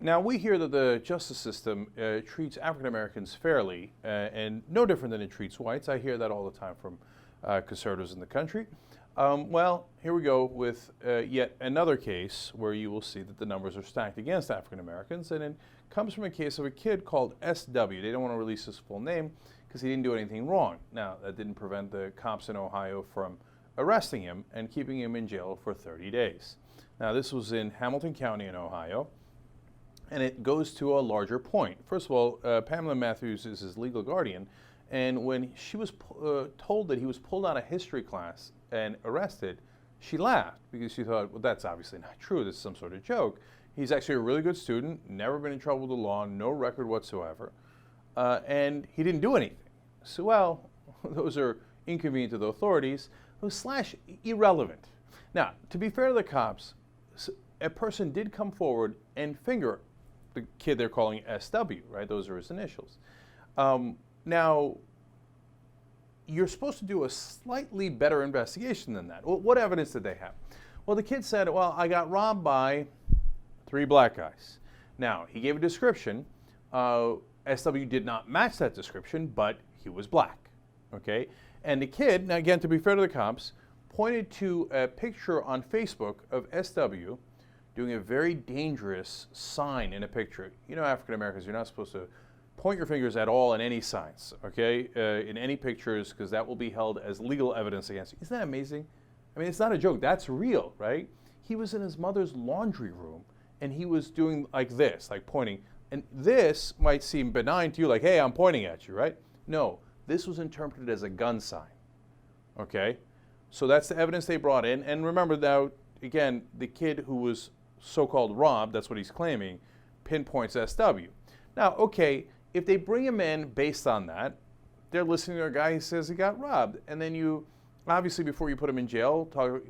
Now, we hear that the justice system treats African Americans fairly and no different than it treats whites. I hear that all the time from conservatives in the country. Well, here we go with yet another case where you will see that the numbers are stacked against African Americans, and it comes from a case of a kid called S.W. They don't want to release his full name because he didn't do anything wrong. Now, that didn't prevent the cops in Ohio from arresting him and keeping him in jail for 30 days. Now, this was in Hamilton County in Ohio, and it goes to a larger point. First of all, Pamela Matthews is his legal guardian, and when she was told that he was pulled out of history class and arrested, she laughed because she thought, well, that's obviously not true. This is some sort of joke. He's actually a really good student, never been in trouble with the law, no record whatsoever, and he didn't do anything. So, well, those are inconvenient to the authorities, slash irrelevant. Now, to be fair to the cops, a person did come forward and finger the kid they're calling SW, right? Those are his initials. Now, you're supposed to do a slightly better investigation than that. Well, what evidence did they have? Well, the kid said, well, I got robbed by 3 black guys. Now, he gave a description. SW did not match that description, but he was black, okay? And the kid, now again, to be fair to the cops, pointed to a picture on Facebook of SW doing a very dangerous sign in a picture. You know, African Americans, you're not supposed to point your fingers at all in any signs, okay, in any pictures, because that will be held as legal evidence against you. Isn't that amazing? I mean, it's not a joke. That's real, right? He was in his mother's laundry room, and he was doing like this, like pointing. And this might seem benign to you, like, hey, I'm pointing at you, right? No, this was interpreted as a gun sign, okay? So that's the evidence they brought in. And remember now, again, the kid who was so-called robbed, that's what he's claiming, pinpoints SW. Now, okay, if they bring him in based on that, they're listening to a guy who says he got robbed. And then you, obviously before you put him in jail, talk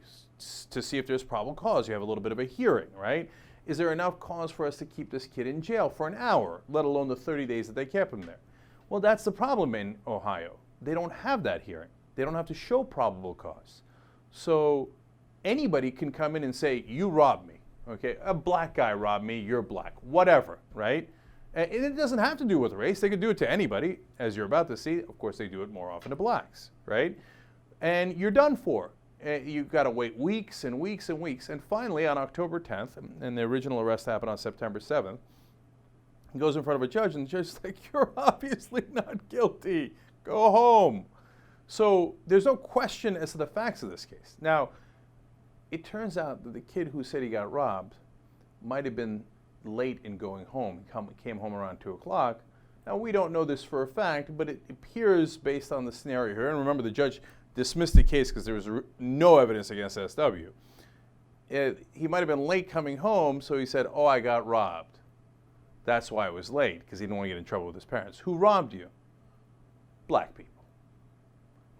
to see if there's probable cause. You have a little bit of a hearing, right? Is there enough cause for us to keep this kid in jail for an hour, let alone the 30 days that they kept him there? Well, that's the problem in Ohio. They don't have that hearing. They don't have to show probable cause. So anybody can come in and say, you robbed me, okay? A black guy robbed me, you're black, whatever, right? And it doesn't have to do with race. They could do it to anybody, as you're about to see. Of course, they do it more often to blacks, right? And you're done for. You've got to wait weeks and weeks and weeks. And finally, on October 10th, and the original arrest happened on September 7th, he goes in front of a judge, and the judge is like, you're obviously not guilty. Go home. So there's no question as to the facts of this case. Now, it turns out that the kid who said he got robbed might have been late in going home. He came home around 2 o'clock. Now, we don't know this for a fact, but it appears based on the scenario here, and remember the judge dismissed the case because there was no evidence against SW. He might have been late coming home, so he said, oh, I got robbed. That's why I was late, because he didn't want to get in trouble with his parents. Who robbed you? Black people.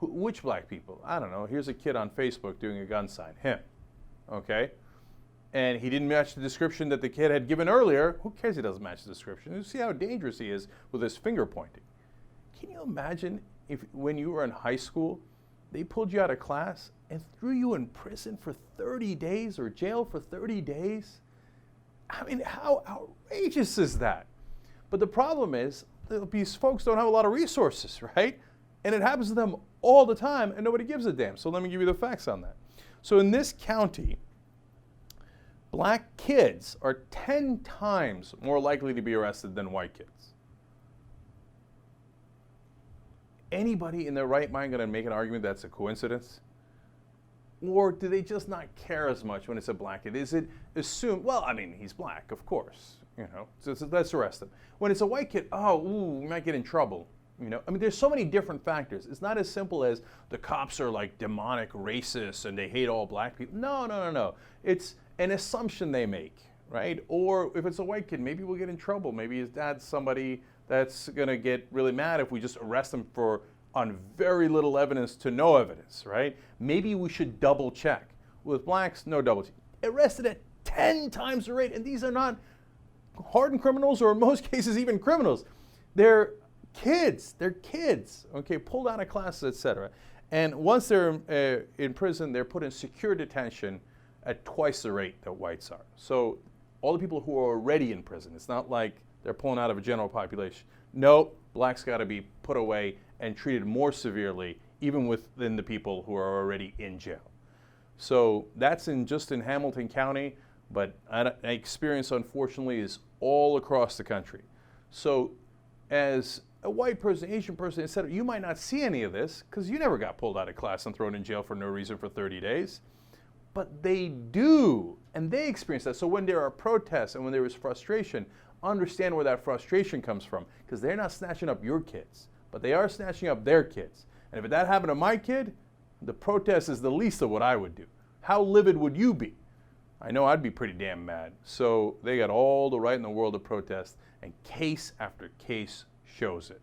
Which black people? I don't know. Here's a kid on Facebook doing a gun sign. Him. Okay? And he didn't match the description that the kid had given earlier. Who cares he doesn't match the description? You see how dangerous he is with his finger pointing. Can you imagine if when you were in high school, they pulled you out of class and threw you in prison for 30 days or jail for 30 days? I mean, how outrageous is that? But the problem is, these folks don't have a lot of resources, right? And it happens to them all the time, and nobody gives a damn. So let me give you the facts on that. So in this county, black kids are 10 times more likely to be arrested than white kids. Anybody in their right mind going to make an argument that's a coincidence? Or do they just not care as much when it's a black kid? Is it assumed, well, I mean, he's black, of course, you know, so let's arrest him. When it's a white kid, oh, ooh, we might get in trouble. You know, I mean, there's so many different factors. It's not as simple as the cops are like demonic racists and they hate all black people. No. It's an assumption they make, right? Or if it's a white kid, maybe we'll get in trouble. Maybe his dad's somebody that's going to get really mad if we just arrest him on very little evidence to no evidence, right? Maybe we should double check. With blacks, no double check. Arrested at 10 times the rate, and these are not hardened criminals or in most cases even criminals. They're kids, okay, pulled out of classes, etc. And once they're in prison, they're put in secure detention at twice the rate that whites are. So all the people who are already in prison. It's not like they're pulling out of a general population. No, blacks got to be put away and treated more severely, even within the people who are already in jail. So that's just in Hamilton County, but my experience, unfortunately, is all across the country. So as a white person, Asian person, etc., you might not see any of this because you never got pulled out of class and thrown in jail for no reason for 30 days. But they do, and they experience that. So when there are protests and when there is frustration, understand where that frustration comes from, because they're not snatching up your kids, but they are snatching up their kids. And if that happened to my kid, the protest is the least of what I would do. How livid would you be? I know I'd be pretty damn mad. So they got all the right in the world to protest, and case after case shows it.